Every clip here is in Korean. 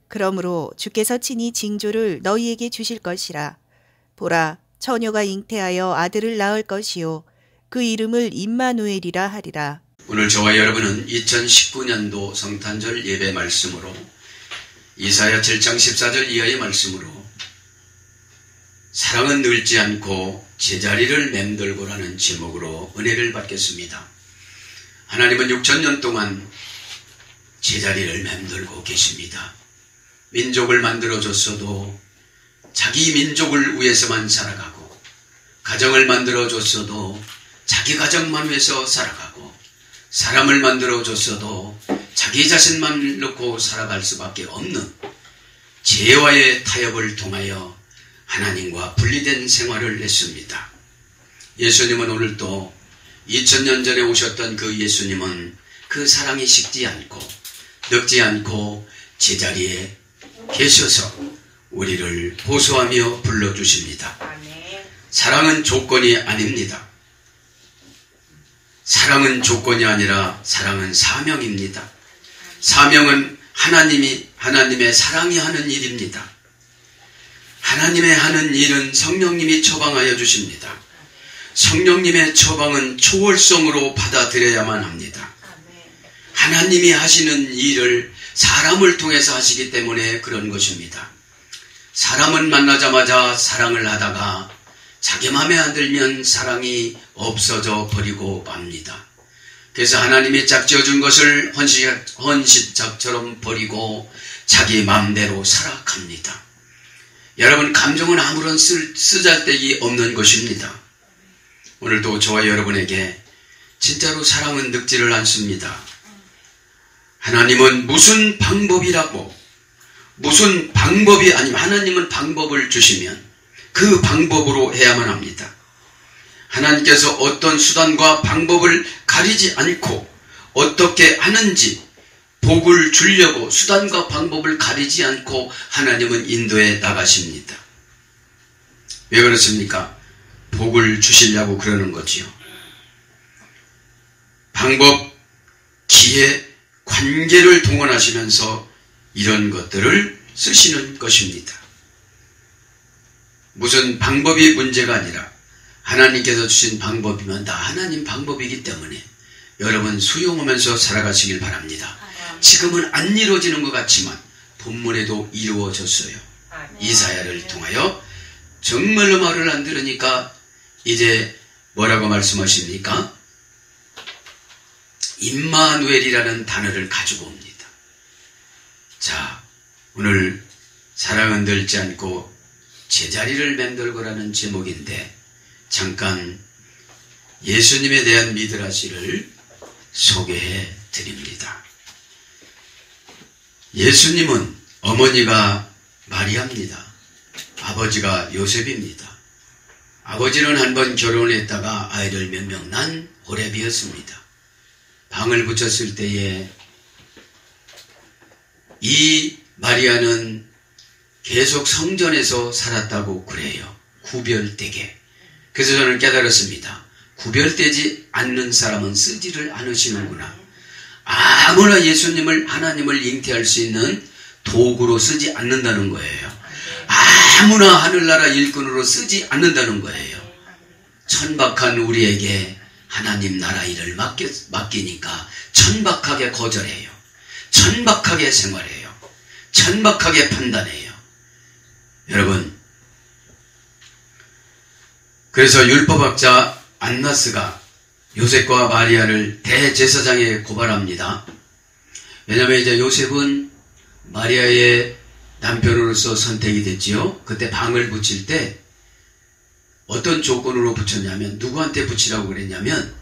그러므로 주께서 친히 징조를 너희에게 주실 것이라. 보라, 처녀가 잉태하여 아들을 낳을 것이요 그 이름을 임마누엘이라 하리라. 오늘 저와 여러분은 2019년도 성탄절 예배 말씀으로 이사야 7장 14절 이하의 말씀으로 사랑은 늙지 않고 제자리를 맴돌고라는 제목으로 은혜를 받겠습니다. 하나님은 6,000년 동안 제자리를 맴돌고 계십니다. 민족을 만들어줬어도 자기 민족을 위해서만 살아가고, 가정을 만들어줬어도 자기 가정만 위해서 살아가고, 사람을 만들어줬어도 자기 자신만 놓고 살아갈 수밖에 없는 죄와의 타협을 통하여 하나님과 분리된 생활을 했습니다. 예수님은 오늘도 2000년 전에 오셨던 그 예수님은 그 사랑이 식지 않고 늙지 않고 제자리에 계셔서 우리를 호소하며 불러주십니다. 사랑은 조건이 아닙니다. 사랑은 조건이 아니라 사랑은 사명입니다. 사명은 하나님의 사랑이 하는 일입니다. 하나님의 하는 일은 성령님이 처방하여 주십니다. 성령님의 처방은 초월성으로 받아들여야만 합니다. 하나님이 하시는 일을 사람을 통해서 하시기 때문에 그런 것입니다. 사람은 만나자마자 사랑을 하다가 자기 마음에 안 들면 사랑이 없어져 버리고 맙니다. 그래서 하나님이 짝지어준 것을 헌신작처럼 버리고 자기 마음대로 살아갑니다. 여러분, 감정은 아무런 쓰잘데기 없는 것입니다. 오늘도 저와 여러분에게 진짜로 사랑은 늙지를 않습니다. 하나님은 무슨 방법이라고, 무슨 방법이 아니면 하나님은 방법을 주시면 그 방법으로 해야만 합니다. 하나님께서 어떤 수단과 방법을 가리지 않고 어떻게 하는지 복을 주려고 수단과 방법을 가리지 않고 하나님은 인도해 나가십니다. 왜 그렇습니까? 복을 주시려고 그러는 거지요. 방법, 기회, 관계를 동원하시면서 이런 것들을 쓰시는 것입니다. 무슨 방법이 문제가 아니라 하나님께서 주신 방법이면 다 하나님 방법이기 때문에 여러분 수용하면서 살아가시길 바랍니다. 지금은 안 이루어지는 것 같지만 본문에도 이루어졌어요. 이사야를 통하여 정말로 말을 안 들으니까 이제 뭐라고 말씀하십니까? 임마누엘이라는 단어를 가지고 옵니다. 자, 오늘 사랑은 늙지 않고 제자리를 맴돌고라는 제목인데 잠깐 예수님에 대한 미드라시를 소개해 드립니다. 예수님은 어머니가 마리아입니다. 아버지가 요셉입니다. 아버지는 한번 결혼했다가 아이를 몇 명 난 호렙이었습니다. 방을 붙였을 때에 이 마리아는 계속 성전에서 살았다고 그래요. 구별되게. 그래서 저는 깨달았습니다. 구별되지 않는 사람은 쓰지를 않으시는구나. 아무나 하나님을 잉태할 수 있는 도구로 쓰지 않는다는 거예요. 아무나 하늘나라 일꾼으로 쓰지 않는다는 거예요. 천박한 우리에게 하나님 나라 일을 맡기니까 천박하게 거절해요. 천박하게 생활해요. 천박하게 판단해요. 여러분, 그래서 율법학자 안나스가 요셉과 마리아를 대제사장에 고발합니다. 왜냐하면 이제 요셉은 마리아의 남편으로서 선택이 됐지요. 그때 방을 붙일 때 어떤 조건으로 붙였냐면, 누구한테 붙이라고 그랬냐면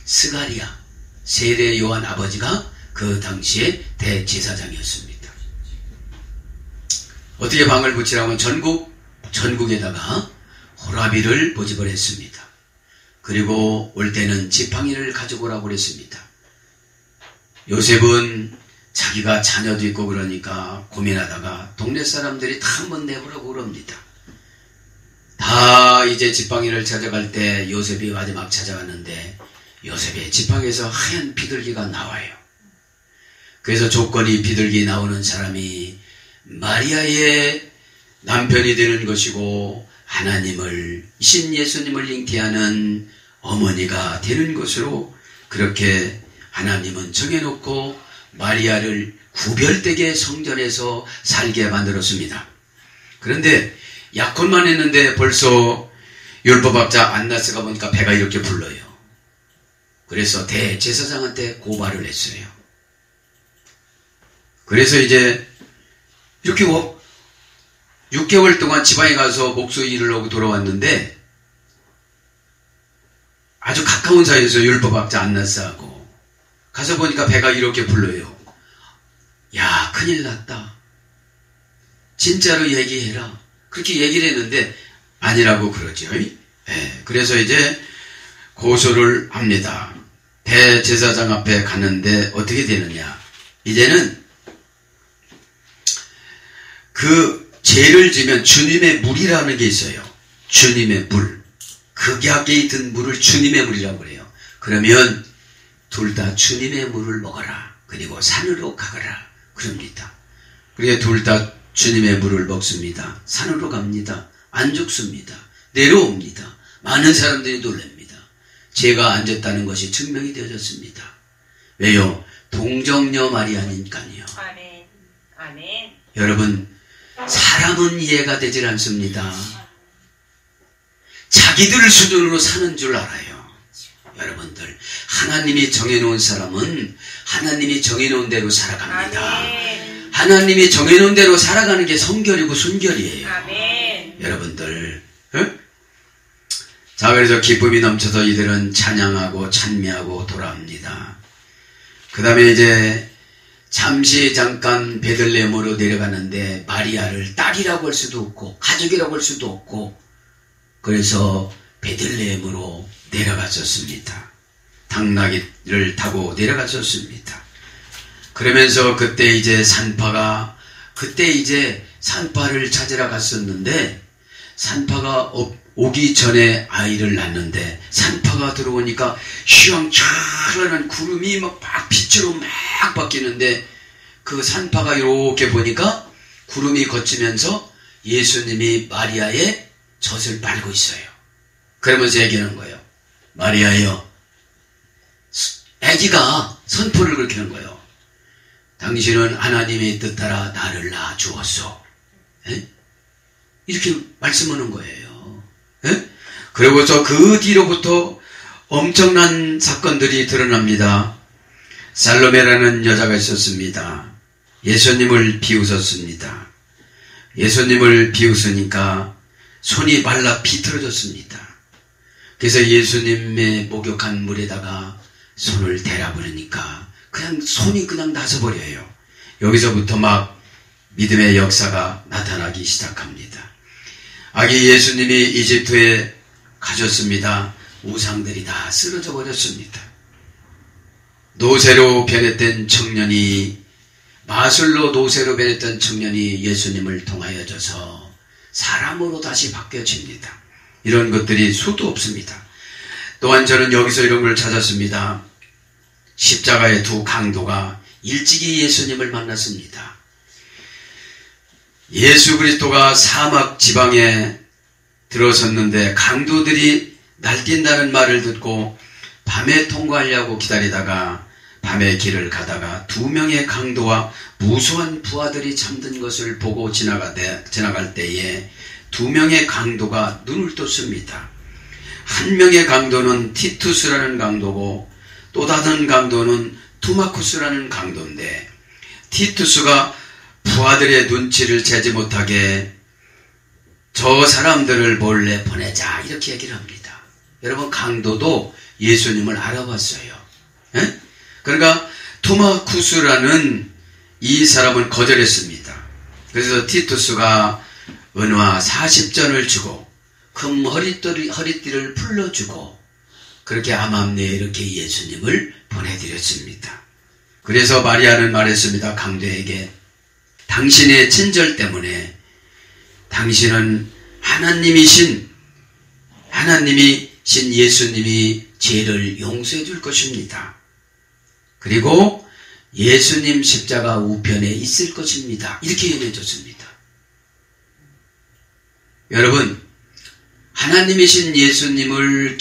스가랴, 세례 요한 아버지가 그 당시에 대제사장이었습니다. 어떻게 방을 붙이라고 하면 전국에다가 호라비를 모집을 했습니다. 그리고 올 때는 지팡이를 가지고 오라고 그랬습니다. 요셉은 자기가 자녀도 있고 그러니까 고민하다가 동네 사람들이 다 한번 내보라고 그럽니다. 다 이제 지팡이를 찾아갈 때 요셉이 마지막 찾아갔는데 요셉의 지팡이에서 하얀 비둘기가 나와요. 그래서 조건이 비둘기 나오는 사람이 마리아의 남편이 되는 것이고 하나님을 신 예수님을 잉태하는 어머니가 되는 것으로 그렇게 하나님은 정해놓고 마리아를 구별되게 성전에서 살게 만들었습니다. 그런데 약혼만 했는데 벌써 율법학자 안나스가 보니까 배가 이렇게 불러요. 그래서 대제사장한테 고발을 했어요. 그래서 이제 이렇게 6개월 동안 지방에 가서 목소 일을 하고 돌아왔는데 아주 가까운 사이에서 율법학자 안나스하고 가서 보니까 배가 이렇게 불러요. 야, 큰일 났다. 진짜로 얘기해라. 그렇게 얘기를 했는데 아니라고 그러죠. 그래서 이제 고소를 합니다. 대제사장 앞에 가는데 어떻게 되느냐. 이제는 그 죄를 지면 주님의 물이라는 게 있어요. 주님의 물. 극약에 든 물을 주님의 물이라고 그래요. 그러면 둘 다 주님의 물을 먹어라. 그리고 산으로 가거라. 그럽니다. 그리고 둘 다 주님의 물을 먹습니다. 산으로 갑니다. 안 죽습니다. 내려옵니다. 많은 사람들이 놀랍니다. 죄가 안 졌다는 것이 증명이 되어졌습니다. 왜요? 동정녀 마리아니까요. 아멘. 아멘. 여러분, 사람은 이해가 되질 않습니다. 자기들 수준으로 사는 줄 알아요. 여러분들, 하나님이 정해놓은 사람은 하나님이 정해놓은 대로 살아갑니다. 아멘. 하나님이 정해놓은 대로 살아가는 게 성결이고 순결이에요. 아멘. 여러분들, 자, 그래서 기쁨이 넘쳐서 이들은 찬양하고 찬미하고 돌아옵니다. 그 다음에 이제 잠시 잠깐 베들레헴으로 내려가는데 마리아를 딸이라고 할 수도 없고 가족이라고 할 수도 없고 그래서 베들레헴으로 내려갔었습니다. 당나귀를 타고 내려갔었습니다. 그러면서 그때 이제 산파를 찾으러 갔었는데 산파가 오기 전에 아이를 낳는데 산파가 들어오니까 휘황찬란한 구름이 막 빛으로 막 바뀌는데 그 산파가 이렇게 보니까 구름이 거치면서 예수님이 마리아의 젖을 빨고 있어요. 그러면서 얘기하는 거예요. 마리아여, 아기가 선포를 그렇게 하는 거예요. 당신은 하나님의 뜻 따라 나를 낳아 주었소. 이렇게 말씀하는 거예요. 그리고서 그 뒤로부터 엄청난 사건들이 드러납니다. 살로메라는 여자가 있었습니다. 예수님을 비웃었습니다. 예수님을 비웃으니까 손이 말라 비틀어졌습니다. 그래서 예수님의 목욕한 물에다가 손을 대라버리니까 그냥 손이 그냥 나서버려요. 여기서부터 막 믿음의 역사가 나타나기 시작합니다. 아기 예수님이 이집트에 가셨습니다. 우상들이 다 쓰러져 버렸습니다. 노새로 변했던 청년이 마술로 노새로 변했던 청년이 예수님을 통하여져서 사람으로 다시 바뀌어집니다. 이런 것들이 수도 없습니다. 또한 저는 여기서 이런 걸 찾았습니다. 십자가의 두 강도가 일찍이 예수님을 만났습니다. 예수 그리스도가 사막 지방에 들어섰는데 강도들이 날뛴다는 말을 듣고 밤에 통과하려고 기다리다가 밤에 길을 가다가 두 명의 강도와 무수한 부하들이 잠든 것을 보고 지나갈 때에 두 명의 강도가 눈을 떴습니다. 한 명의 강도는 티투스라는 강도고 또 다른 강도는 투마쿠스라는 강도인데 티투스가 부하들의 눈치를 채지 못하게 저 사람들을 몰래 보내자 이렇게 얘기를 합니다. 여러분, 강도도 예수님을 알아봤어요. 그러니까 투마쿠스라는 이 사람은 거절했습니다. 그래서 티투스가 은화 40전을 주고 금 허리띠를 풀러주고 그렇게 암암리에 이렇게 예수님을 보내드렸습니다. 그래서 마리아는 말했습니다. 강도에게 당신의 친절 때문에 당신은 하나님이신 예수님이 죄를 용서해 줄 것입니다. 그리고 예수님 십자가 우편에 있을 것입니다. 이렇게 예언해 줬습니다. 여러분, 하나님이신 예수님을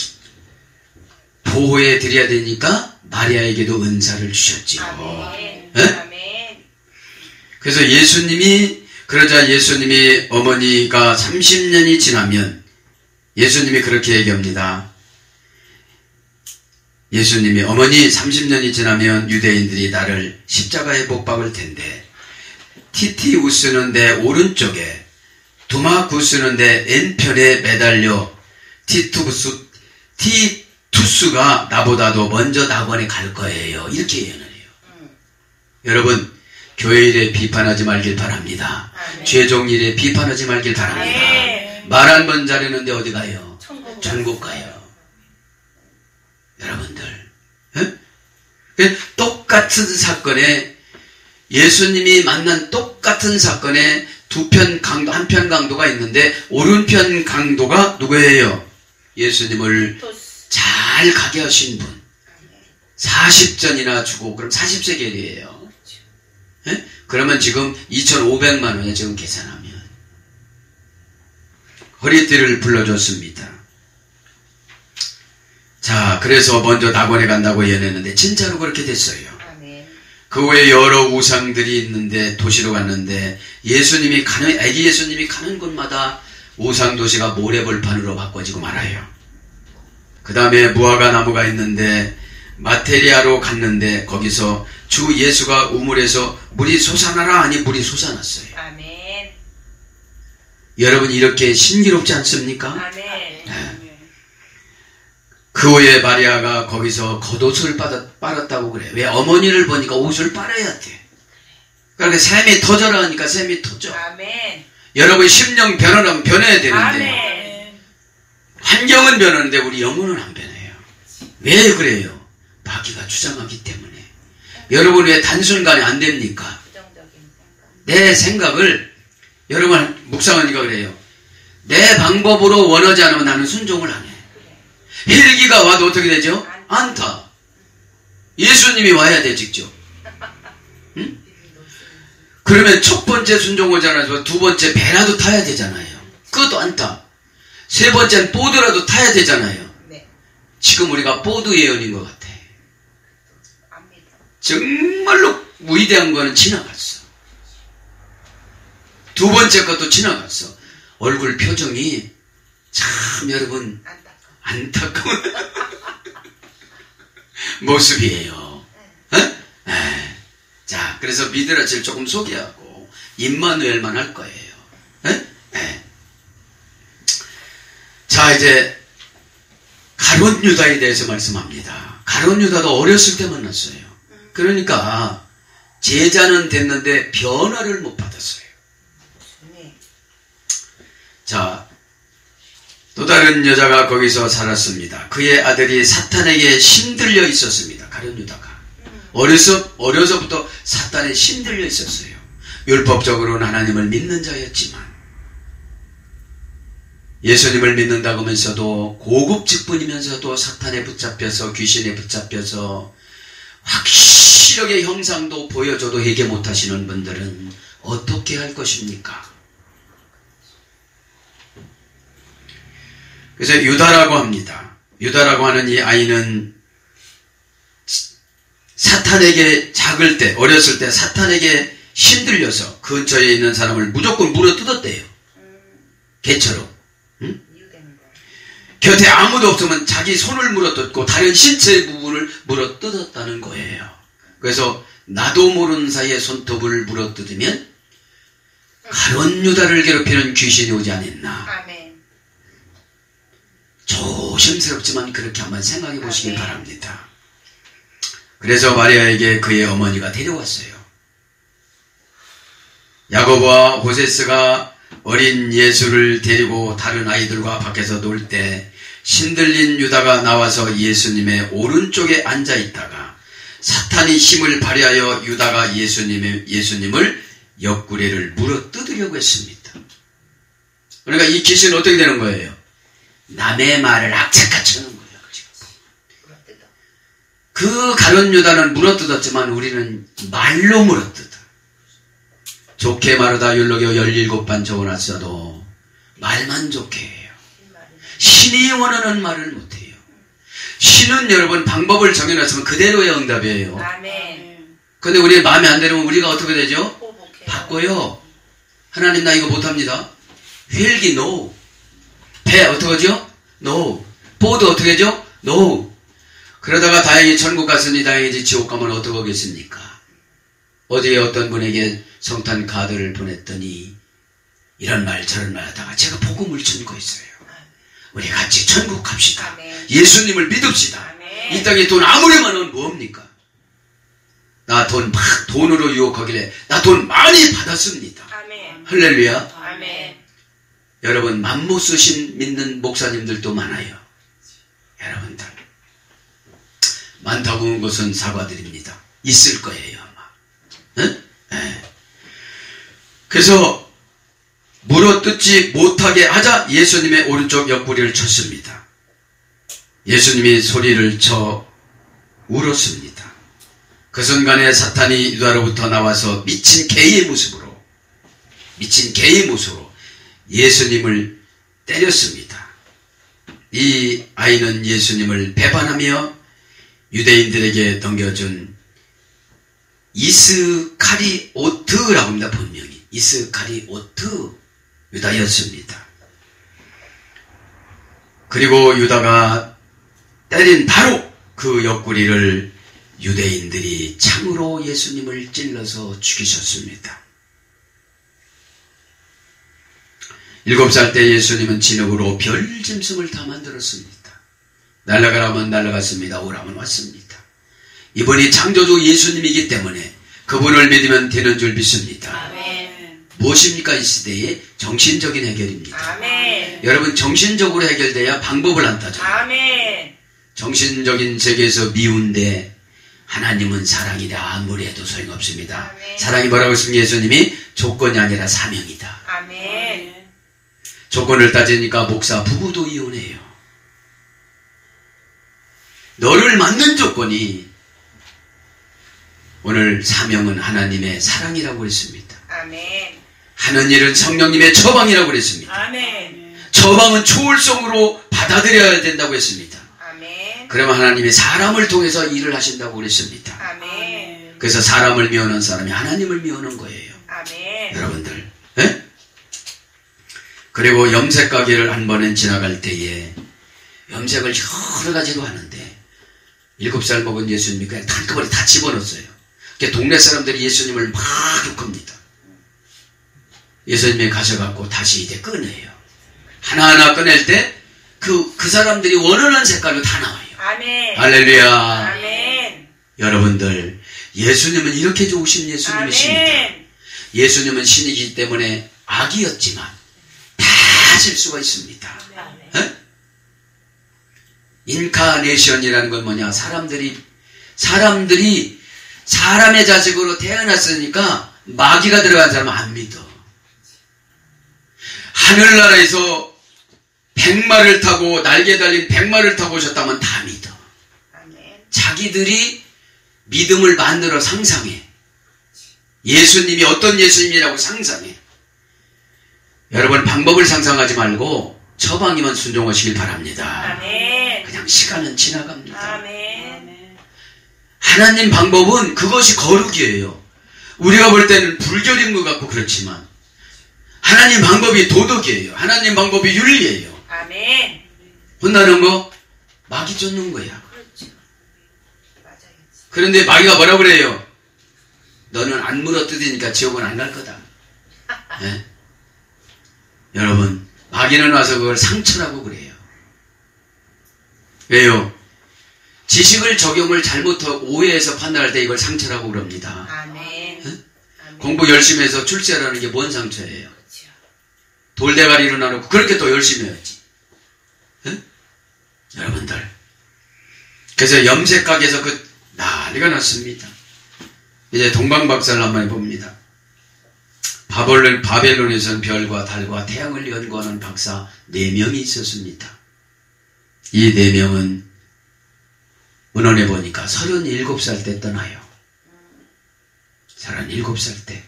보호해 드려야 되니까 마리아에게도 은사를 주셨지요. 아멘. 네? 아멘. 그래서 그러자 예수님이 어머니가 30년이 지나면 예수님이 그렇게 얘기합니다. 예수님이 어머니 30년이 지나면 유대인들이 나를 십자가에 못 박을 텐데 티티우스는 내 오른쪽에 두마구스는 내 왼편에 매달려 티투스가 나보다도 먼저 낙원에 갈 거예요. 이렇게 예언을 해요. 여러분, 교회 일에 비판하지 말길 바랍니다. 아멘. 죄종 일에 비판하지 말길 바랍니다. 아멘. 말 한 번 잘했는데 어디 가요? 천국. 천국 가요. 여러분들, 예? 똑같은 사건에 예수님이 만난 똑같은 사건에 한편 강도가 있는데 오른편 강도가 누구예요? 예수님을 잘 가게 하신 분. 40전이나 주고 그럼 40세겔이에요. 예? 그러면 지금 2,500만 원에 지금 계산하면 허리띠를 불러줬습니다. 자, 그래서 먼저 낙원에 간다고 예언했는데 진짜로 그렇게 됐어요. 아멘. 그 후에 여러 우상들이 있는데 도시로 갔는데 아기 예수님이 가는 곳마다 우상 도시가 모래벌판으로 바꿔지고 말아요. 그 다음에 무화과 나무가 있는데 마테리아로 갔는데 거기서 주 예수가 우물에서 물이 솟아나라 하니 물이 솟아났어요. 아멘. 여러분, 이렇게 신기롭지 않습니까? 아멘. 네. 그 후에 마리아가 거기서 겉옷을 빨았다고 그래. 왜? 어머니를 보니까 옷을 빨아야 돼. 그러니까 샘이 터져라 하니까 샘이 터져. 아멘. 여러분, 심령 변화는 변해야 되는데 아멘. 환경은 변하는데 우리 영혼은 안 변해요. 왜 그래요? 마귀가 주장하기 때문에. 여러분, 왜 단순간에 안 됩니까? 부정적인 생각. 내 생각을, 여러분, 묵상하니까 그래요. 내 방법으로 원하지 않으면 나는 순종을 안 해. 헬기가 와도 어떻게 되죠? 안타. 예수님이 와야 돼, 직접. 응? 그러면 첫 번째 순종하지 않아서 두 번째 배라도 타야 되잖아요. 그것도 안타. 세 번째는 보드라도 타야 되잖아요. 네. 지금 우리가 보드 예언인 것 같아. 압니다. 정말로 위대한 거는 지나갔어. 두 번째 것도 지나갔어. 얼굴 표정이 참 여러분 안타까운 모습이에요. 자, 그래서 미드라치를 조금 소개하고 임마누엘만 할 거예요. 자, 이제 가룟 유다에 대해서 말씀합니다. 가룟 유다도 어렸을 때 만났어요. 그러니까 제자는 됐는데 변화를 못 받았어요. 네. 자, 또 다른 여자가 거기서 살았습니다. 그의 아들이 사탄에게 신들려 있었습니다. 가룟 유다가. 어려서부터 사탄에 신들려 있었어요. 율법적으로는 하나님을 믿는 자였지만 예수님을 믿는다고 하면서도 고급 직분이면서도 사탄에 붙잡혀서 귀신에 붙잡혀서 확실하게 형상도 보여줘도 해결 못하시는 분들은 어떻게 할 것입니까? 그래서 유다라고 합니다. 유다라고 하는 이 아이는 사탄에게 작을 때, 어렸을 때 사탄에게 신들려서 근처에 있는 사람을 무조건 물어뜯었대요. 개처럼. 응? 곁에 아무도 없으면 자기 손을 물어뜯고 다른 신체 부분을 물어뜯었다는 거예요. 그래서 나도 모르는 사이에 손톱을 물어뜯으면 가룟 유다를 괴롭히는 귀신이 오지 않았나. 아멘. 조심스럽지만 그렇게 한번 생각해 보시길 바랍니다. 그래서 마리아에게 그의 어머니가 데려왔어요. 야고보와 호세스가 어린 예수를 데리고 다른 아이들과 밖에서 놀 때 신들린 유다가 나와서 예수님의 오른쪽에 앉아 있다가 사탄이 힘을 발휘하여 유다가 예수님을 옆구리를 물어뜯으려고 했습니다. 그러니까 이 귀신은 어떻게 되는 거예요? 남의 말을 악착같이 하는 거예요. 그 가룟 유다는 물어뜯었지만 우리는 말로 물어뜯어. 좋게 말하다 율로교 17반 적어놨어도 말만 좋게 해요. 신이 원하는 말을 못해요. 신은 여러분 방법을 정해놨으면 그대로의 응답이에요. 아멘. 근데 우리 마음에 안 들으면 우리가 어떻게 되죠? 보복해요. 바꿔요. 하나님 나 이거 못합니다. 휠기 no. 배 어떻게 하죠? no. 보드 어떻게 하죠? no. 그러다가 다행히 천국 갔으니 다행이지 지옥 가면 어떻게 하겠습니까? 어제 어떤 분에게 성탄 카드를 보냈더니 이런 말 저런 말 하다가 제가 복음을 전거했어요. 우리 같이 천국 갑시다. 아멘. 예수님을 믿읍시다. 아멘. 이 땅에 돈 아무리 많으면 뭐합니까? 나 돈 막 돈으로 유혹하길래 나 돈 많이 받았습니다. 아멘. 할렐루야. 아멘. 여러분 맘못 쓰신 믿는 목사님들도 많아요. 여러분들 많다고 한 것은 사과드립니다. 있을 거예요 아마. 응? 네. 그래서 물어뜯지 못하게 하자 예수님의 오른쪽 옆구리를 쳤습니다. 예수님이 소리를 쳐 울었습니다. 그 순간에 사탄이 유다로부터 나와서 미친 개의 모습으로 예수님을 때렸습니다. 이 아이는 예수님을 배반하며 유대인들에게 넘겨준 이스카리오트라고 합니다. 본명이 이스카리오트 유다였습니다. 그리고 유다가 때린 바로 그 옆구리를 유대인들이 창으로 예수님을 찔러서 죽이셨습니다. 7살 때 예수님은 진흙으로 별짐승을 다 만들었습니다. 날아가라면 날아갔습니다. 오라면 왔습니다. 이분이 창조주 예수님이기 때문에 그분을 믿으면 되는 줄 믿습니다. 아멘. 무엇입니까? 이 시대의 정신적인 해결입니다. 아멘. 여러분 정신적으로 해결돼야 방법을 안 따져요. 아멘. 정신적인 세계에서 미운데 하나님은 사랑이라 아무리 해도 소용없습니다. 아멘. 사랑이 뭐라고 했습니까? 예수님이 조건이 아니라 사명이다. 아멘. 조건을 따지니까 목사 부부도 이혼해요. 너를 맞는 조건이 오늘 사명은 하나님의 사랑이라고 했습니다. 아멘. 하는 일은 성령님의 처방이라고 했습니다. 아멘. 처방은 초월성으로 받아들여야 된다고 했습니다. 아멘. 그러면 하나님이 사람을 통해서 일을 하신다고 그랬습니다. 아멘. 그래서 사람을 미워하는 사람이 하나님을 미워하는 거예요. 아멘. 여러분들. 에? 그리고 염색 가게를 한 번은 지나갈 때에 염색을 여러 가지로 하는데 7살 먹은 예수님이 그냥 한꺼번에 다 집어넣었어요. 그러니까 동네 사람들이 예수님을 막 욕합니다. 예수님이 가셔갖고 다시 이제 꺼내요. 하나하나 꺼낼 때 그 사람들이 원하는 색깔로 다 나와요. 아멘. 할렐루야. 아멘. 여러분들 예수님은 이렇게 좋으신 예수님이십니다. 아멘. 예수님은 신이기 때문에 악이었지만 다 실수가 있습니다. 아멘. 에? 인카네이션이라는 건 뭐냐? 사람들이 사람의 자식으로 태어났으니까 마귀가 들어간 사람은 안 믿어. 하늘나라에서 백마를 타고 날개 달린 백마를 타고 오셨다면 다 믿어. 아멘. 자기들이 믿음을 만들어 상상해. 예수님이 어떤 예수님이라고 상상해. 여러분 방법을 상상하지 말고 처방이면 순종하시길 바랍니다. 아멘. 그냥 시간은 지나갑니다. 아멘. 하나님 방법은 그것이 거룩이에요. 우리가 볼 때는 불결인 것 같고 그렇지만 하나님 방법이 도덕이에요. 하나님 방법이 윤리예요. 아멘. 혼나는 거 마귀 쫓는 거야. 그렇죠. 맞아요. 그런데 마귀가 뭐라고 그래요? 너는 안 물어뜯으니까 지옥은 안 갈 거다. 네? 여러분 마귀는 와서 그걸 상처라고 그래요. 왜요? 지식을 적용을 잘못하고 오해해서 판단할 때 이걸 상처라고 그럽니다. 아멘. 응? 아멘. 공부 열심히 해서 출세하라는 게 뭔 상처예요? 그렇죠. 돌대가리로 나누고 그렇게 또 열심히 해야지. 응? 여러분들 그래서 염색 가게에서 그 난리가 났습니다. 이제 동방박사를 한번 해봅니다. 바벨론에서는 별과 달과 태양을 연구하는 박사 4명이 있었습니다. 이 4명은 은원에 보니까 37살 때 떠나요. 37살 때.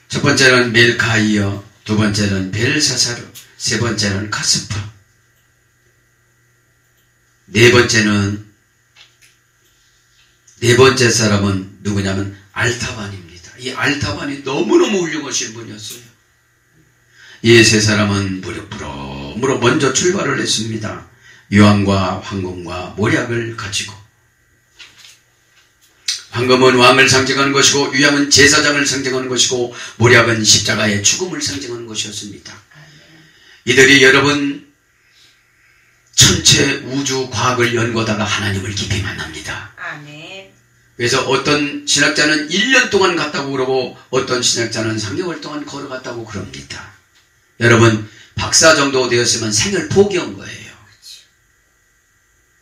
첫 번째는 멜카이어, 두 번째는 벨사사르, 세 번째는 카스파, 네 번째 사람은 누구냐면 알타반입니다. 이 알타반이 너무너무 훌륭하신 분이었어요. 이 세 사람은 무릎으로 먼저 출발을 했습니다. 유황과 황금과 모략을 가지고. 황금은 왕을 상징하는 것이고 유황은 제사장을 상징하는 것이고 모략은 십자가의 죽음을 상징하는 것이었습니다. 이들이 여러분 천체 우주 과학을 연구하다가 하나님을 깊이 만납니다. 아멘. 그래서 어떤 신학자는 1년 동안 갔다고 그러고 어떤 신학자는 3개월 동안 걸어갔다고 그럽니다. 여러분 박사 정도 되었으면 생을 포기한 거예요.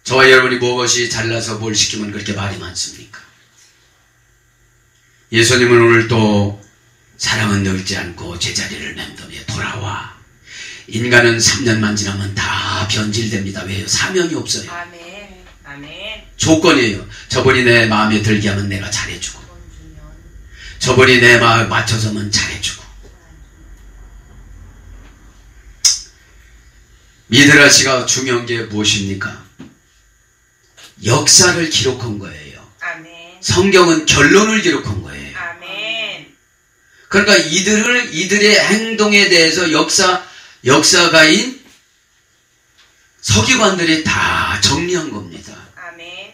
저와 여러분이 무엇이 잘나서 뭘 시키면 그렇게 말이 많습니까? 예수님은 오늘 또 사랑은 늙지 않고 제자리를 맴돌며 돌아와. 인간은 3년만 지나면 다 변질됩니다. 왜요? 사명이 없어요. 아멘. 아멘. 조건이에요. 저분이 내 마음에 들게 하면 내가 잘해주고, 저분이 내 마음에 맞춰서면 잘해주고. 미드라시가 중요한 게 무엇입니까? 역사를 기록한 거예요. 아멘. 성경은 결론을 기록한 거예요. 아멘. 그러니까 이들의 행동에 대해서 역사가인 서기관들이 다 정리한 겁니다. 아멘.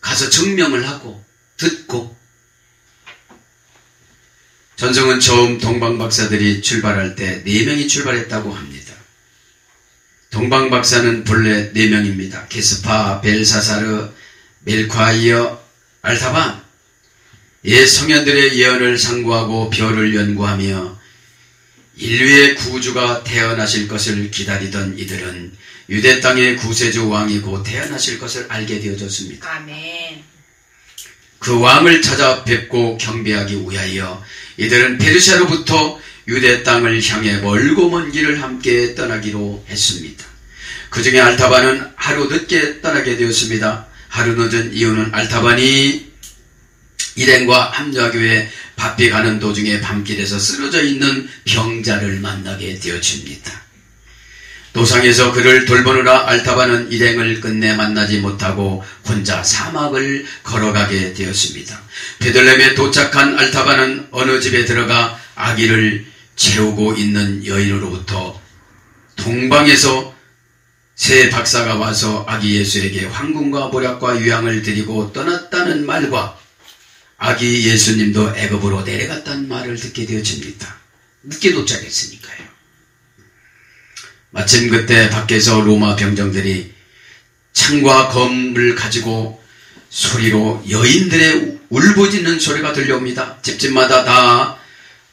가서 증명을 하고 듣고. 전성은 처음 동방박사들이 출발할 때 4명이 출발했다고 합니다. 동방박사는 본래 4명입니다. 게스파, 벨사사르, 멜콰이어, 알타반. 옛 성현들의 예언을 상고하고 별을 연구하며 인류의 구주가 태어나실 것을 기다리던 이들은 유대 땅의 구세주 왕이 곧 태어나실 것을 알게 되어졌습니다. 아멘. 그 왕을 찾아 뵙고 경배하기 위하여 이들은 페르시아로부터 유대 땅을 향해 멀고 먼 길을 함께 떠나기로 했습니다. 그 중에 알타반은 하루 늦게 떠나게 되었습니다. 하루 늦은 이유는 알타반이 일행과 합류하기 위해 바삐 가는 도중에 밤길에서 쓰러져 있는 병자를 만나게 되어집니다. 도상에서 그를 돌보느라 알타반은 일행을 끝내 만나지 못하고 혼자 사막을 걸어가게 되었습니다. 베들레헴에 도착한 알타반은 어느 집에 들어가 아기를 재우고 있는 여인으로부터 동방에서 새 박사가 와서 아기 예수에게 황금과 모략과 유향을 드리고 떠났다는 말과 아기 예수님도 애굽으로 내려갔다는 말을 듣게 되어집니다. 늦게 도착했으니까요. 마침 그때 밖에서 로마 병정들이 창과 검을 가지고 소리로 여인들의 울부짖는 소리가 들려옵니다. 집집마다 다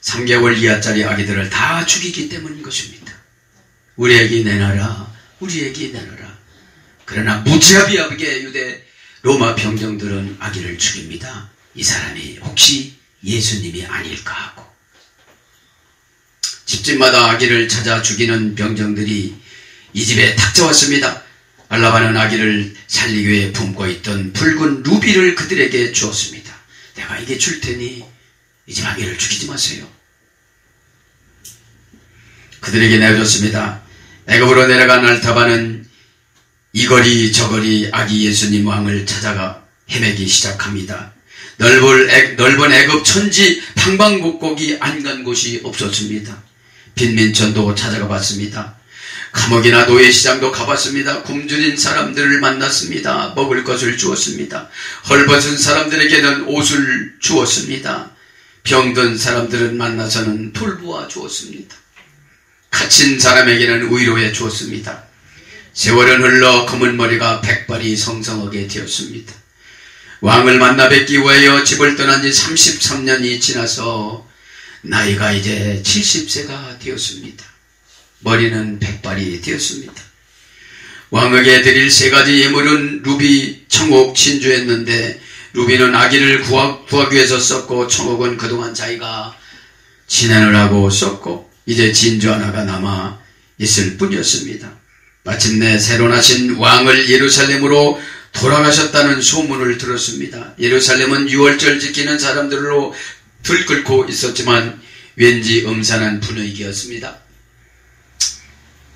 3개월 이하짜리 아기들을 다 죽이기 때문인 것입니다. 우리 애기 내놔라, 우리 애기 내놔라. 그러나 무자비하게 유대 로마 병정들은 아기를 죽입니다. 이 사람이 혹시 예수님이 아닐까 하고. 집집마다 아기를 찾아 죽이는 병정들이 이 집에 닥쳐왔습니다. 알라바는 아기를 살리기 위해 품고 있던 붉은 루비를 그들에게 주었습니다. 내가 이게 줄 테니 이 집 아기를 죽이지 마세요. 그들에게 내어줬습니다. 애굽으로 내려간 알타바는 이거리 저거리 아기 예수님 왕을 찾아가 헤매기 시작합니다. 넓은 애굽 천지 방방곡곡이 안 간 곳이 없었습니다. 빈민천도 찾아가 봤습니다. 감옥이나 노예시장도 가봤습니다. 굶주린 사람들을 만났습니다. 먹을 것을 주었습니다. 헐벗은 사람들에게는 옷을 주었습니다. 병든 사람들은 만나서는 돌보아 주었습니다. 갇힌 사람에게는 위로해 주었습니다. 세월은 흘러 검은 머리가 백발이 성성하게 되었습니다. 왕을 만나 뵙기 위하여 집을 떠난 지 33년이 지나서 나이가 이제 70세가 되었습니다. 머리는 백발이 되었습니다. 왕에게 드릴 3가지 예물은 루비, 청옥, 진주였는데 루비는 아기를 구하기 위해서 썼고 청옥은 그동안 자기가 진행을 하고 썼고 이제 진주 하나가 남아 있을 뿐이었습니다. 마침내 새로 나신 왕을 예루살렘으로 돌아가셨다는 소문을 들었습니다. 예루살렘은 유월절 지키는 사람들로 들끓고 있었지만 왠지 음산한 분위기였습니다.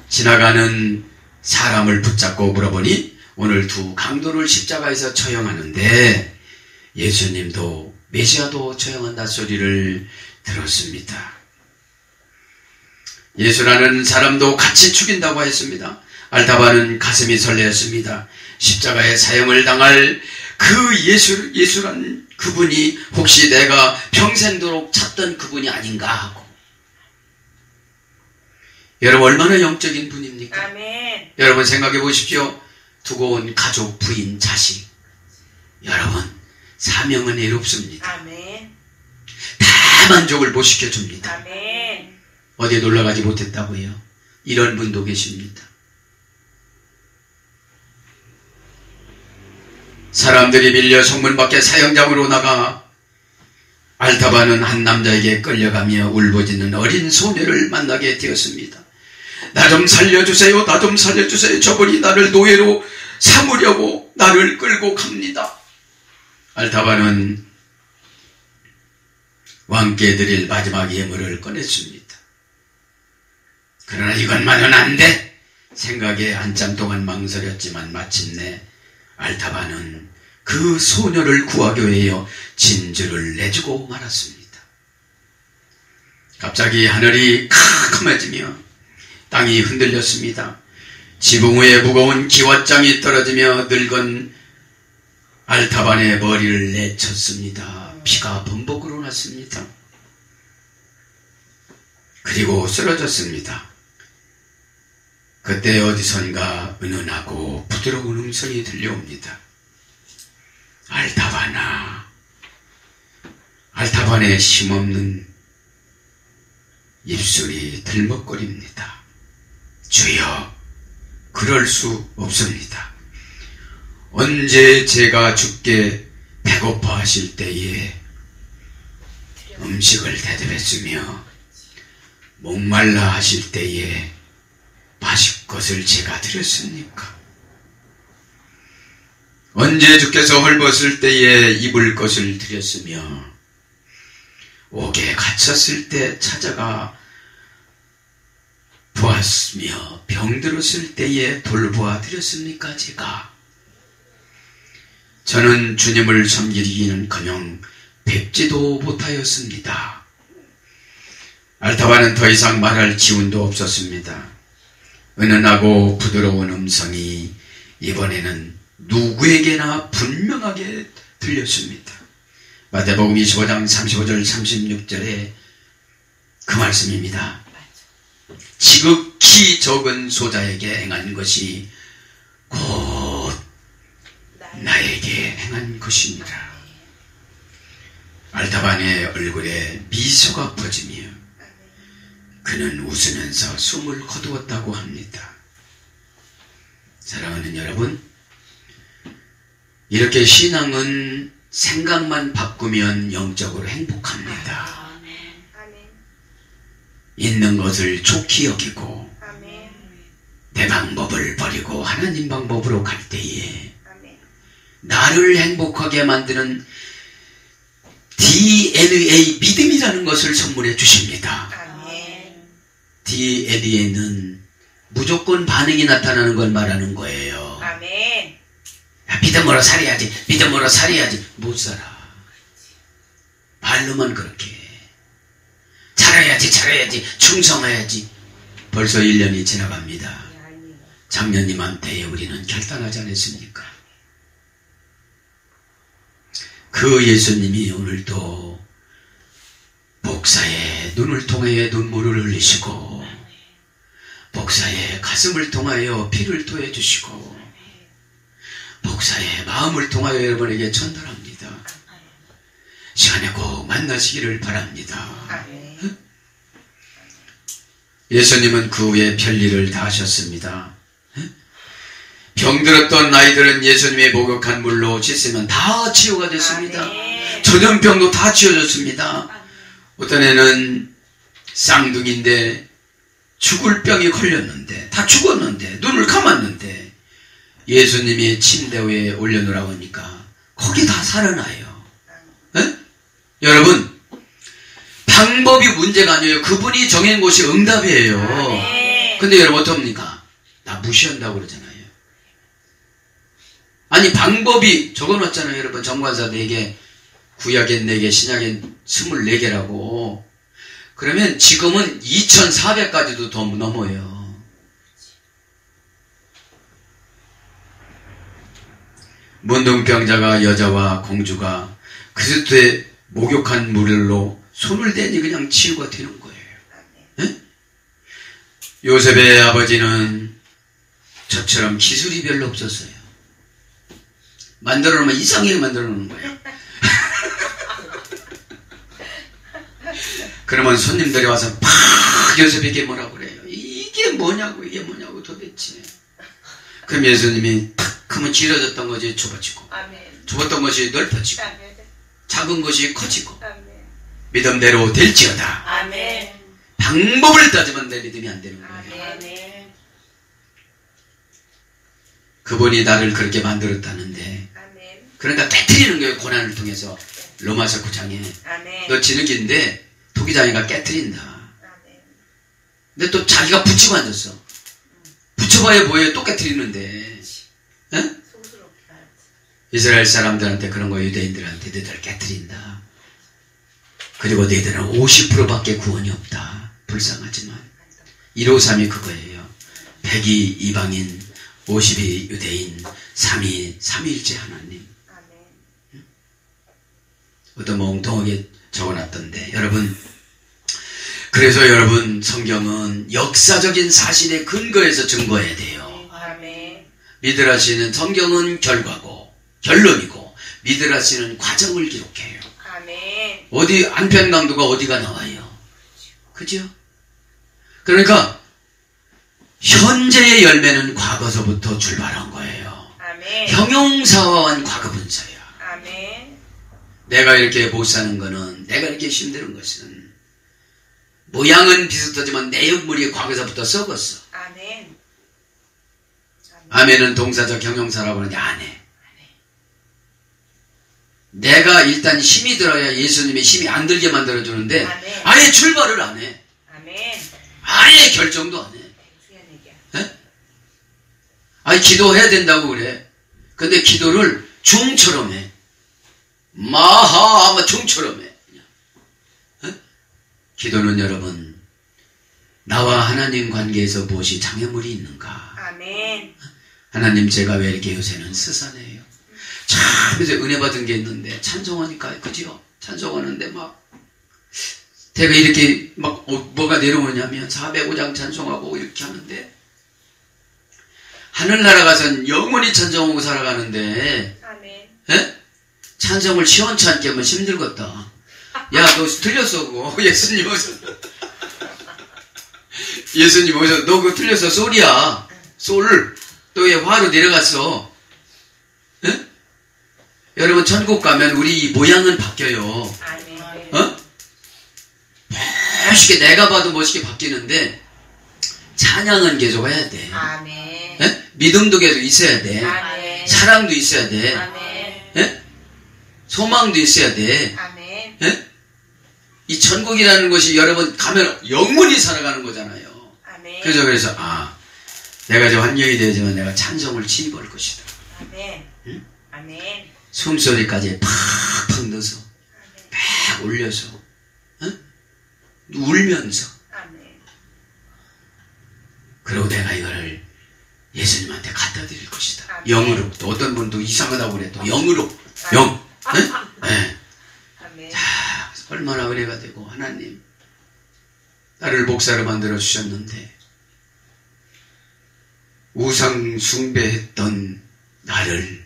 지나가는 사람을 붙잡고 물어보니 오늘 두 강도를 십자가에서 처형하는데 예수님도 메시아도 처형한다 소리를 들었습니다. 예수라는 사람도 같이 죽인다고 했습니다. 알다바는 가슴이 설레었습니다. 십자가에 사형을 당할 그 예수란 그분이 혹시 내가 평생도록 찾던 그분이 아닌가 하고. 여러분 얼마나 영적인 분입니까? 아멘. 여러분 생각해 보십시오. 두고 온 가족, 부인, 자식. 여러분 사명은 외롭습니다. 아멘. 다 만족을 못 시켜줍니다. 아멘. 어디에 놀러가지 못했다고요? 이런 분도 계십니다. 사람들이 밀려 성문 밖에 사형장으로 나가 알타바는 한 남자에게 끌려가며 울부짖는 어린 소녀를 만나게 되었습니다. 나 좀 살려주세요. 나 좀 살려주세요. 저분이 나를 노예로 삼으려고 나를 끌고 갑니다. 알타바는 왕께 드릴 마지막 예물을 꺼냈습니다. 그러나 이것만은 안 돼. 생각에 한참 동안 망설였지만 마침내 알타바는 그 소녀를 구하기 위하여 진주를 내주고 말았습니다. 갑자기 하늘이 캄캄해지며 땅이 흔들렸습니다. 지붕 위에 무거운 기왓장이 떨어지며 늙은 알타반의 머리를 내쳤습니다. 피가 범벅으로 났습니다. 그리고 쓰러졌습니다. 그때 어디선가 은은하고 부드러운 음성이 들려옵니다. 알타바나, 알타반의 힘없는 입술이 들먹거립니다. 주여, 그럴 수 없습니다. 언제 제가 죽게 배고파 하실 때에 음식을 대접했으며 목말라 하실 때에 마실 것을 제가 드렸습니까? 언제 주께서 헐벗을 때에 입을 것을 드렸으며 옥에 갇혔을 때 찾아가 보았으며 병들었을 때에 돌보아 드렸습니까? 제가 저는 주님을 섬기기는커녕 뵙지도 못하였습니다. 알타바는 더 이상 말할 기운도 없었습니다. 은은하고 부드러운 음성이 이번에는 누구에게나 분명하게 들렸습니다. 마태복음 25장 35절 36절에 그 말씀입니다. 지극히 적은 소자에게 행한 것이 곧 나에게 행한 것이니라. 알타반의 얼굴에 미소가 퍼지며 그는 웃으면서 숨을 거두었다고 합니다. 사랑하는 여러분, 이렇게 신앙은 생각만 바꾸면 영적으로 행복합니다. 있는 것을 좋게 여기고 내 방법을 버리고 하나님 방법으로 갈 때에 나를 행복하게 만드는 DNA 믿음이라는 것을 선물해 주십니다. DNA는 무조건 반응이 나타나는 걸 말하는 거예요. 아멘. 믿음으로 살아야지, 믿음으로 살아야지. 못 살아. 말로만 그렇게 잘해야지, 충성해야지. 벌써 1년이 지나갑니다. 작년 이맘때에 우리는 결단하지 않았습니까? 그 예수님이 오늘도 목사의 눈을 통하여 눈물을 흘리시고 목사의 가슴을 통하여 피를 토해 주시고 목사의 마음을 통하여 여러분에게 전달합니다. 시간에 꼭 만나시기를 바랍니다. 예수님은 그 후에 별일을 다 하셨습니다. 병들었던 아이들은 예수님의 목욕한 물로 씻으면 다 치유가 됐습니다. 전염병도 다 치유졌습니다. 어떤 애는 쌍둥이인데 죽을 병이 걸렸는데 다 죽었는데 눈을 감았는데 예수님이 침대 위에 올려놓으라고 하니까 거기 다 살아나요. 에? 여러분, 방법이 문제가 아니에요. 그분이 정한 것이 응답이에요. 아멘. 근데 여러분 어떡합니까? 나 무시한다고 그러잖아요. 아니 방법이 적어놨잖아요. 여러분 정관사 4개, 구약엔 4개, 신약엔 24개라고. 그러면 지금은 2400까지도 더 넘어요. 문둥병자가 여자와 공주가 그리스도의 목욕한 물로 손을 대니 그냥 치유가 되는 거예요. 에? 요셉의 아버지는 저처럼 기술이 별로 없었어요. 만들어 놓으면 이상하게 만들어 놓는 거예요. 그러면 손님들이 와서 팍 요셉에게 뭐라고 그래요. 이게 뭐냐고 도대체. 그럼 예수님이 탁 하면 길어졌던 것이 좁아지고, 아멘. 좁았던 것이 넓어지고, 아멘. 작은 것이 커지고, 아멘. 믿음대로 될지어다. 아멘. 방법을 따지면 내 믿음이 안 되는 거예요. 아멘. 그분이 나를 그렇게 만들었다는데, 아멘. 그러니까 깨트리는 거예요. 고난을 통해서. 로마서 9장에 아멘. 너 진흙인데 토기장이가 깨트린다. 아멘. 근데 또 자기가 붙이고 앉았어. 붙여봐야 뭐예요? 또 깨트리는데. 에? 소스럽게 알지. 이스라엘 사람들한테 그런 거 유대인들한테 너희들 깨트린다. 그리고 너희들은 50%밖에 구원이 없다. 불쌍하지만 153이 그거예요. 100이 이방인, 50이 유대인, 3이 삼위일체 하나님. 아멘. 어떤 멍통하게 적어놨던데 여러분, 그래서 여러분 성경은 역사적인 사실에 근거해서 증거해야 돼요. 아멘. 미드라시는 성경은 결과고 결론이고 미드라시는 과정을 기록해요. 아멘. 어디 안편강도가 어디가 나와요. 그죠? 그러니까 현재의 열매는 과거서부터 출발한 거예요. 아멘. 형용사와한 과거분사야. 아멘. 내가 이렇게 못 사는 거는, 내가 이렇게 힘든 것은 모양은 비슷하지만 내용물이 과거서부터 썩었어. 아멘. 아멘은 동사적 형용사라고 하는데 안 해. 내가 일단 힘이 들어야 예수님이 힘이 안 들게 만들어주는데 아멘. 아예 출발을 안 해. 아멘. 아예 결정도 안 해. 중요한 얘기야. 에? 아니 기도해야 된다고 그래. 근데 기도를 중처럼 해. 마하 중처럼 해. 에? 기도는 여러분, 나와 하나님 관계에서 무엇이 장애물이 있는가. 아멘. 하나님, 제가 왜 이렇게 요새는 스산해요. 참 이제 은혜 받은 게 있는데 찬송하니까, 그죠? 찬송하는데 막 내가 이렇게 막 뭐가 내려오냐면 405장 찬송하고 이렇게 하는데, 하늘나라 가선 영원히 찬송하고 살아가는데, 아멘. 에? 찬송을 시원찮게 하면 힘들겠다. 야, 너 틀렸어 그거. 예수님 오셔. 예수님 오셔. 너 그거 틀렸어. 솔이야. 솔. 또 왜 화로 내려갔어. 에? 여러분 천국 가면 우리 이 모양은 바뀌어요. 아멘. 어? 멋있게, 내가 봐도 멋있게 바뀌는데 찬양은 계속 해야 돼. 아멘. 에? 믿음도 계속 있어야 돼. 아멘. 사랑도 있어야 돼. 아멘. 에? 소망도 있어야 돼. 아멘. 에? 이 천국이라는 것이 여러분 가면 영원히 살아가는 거잖아요. 아멘. 그래서 내가 이제 환경이 되지만 내가 찬송을 취입할 것이다. 아멘. 응? 아멘. 숨소리까지 팍팍 넣어서 팍 올려서, 어? 울면서, 아멘. 그리고 내가 이거를 예수님한테 갖다 드릴 것이다. 아멘. 영으로. 또 어떤 분도 이상하다고 그래. 또 영으로. 영. 에? 에. 아멘. 자, 얼마나 은혜가 되고. 하나님, 나를 목사로 만들어 주셨는데 우상 숭배했던 나를,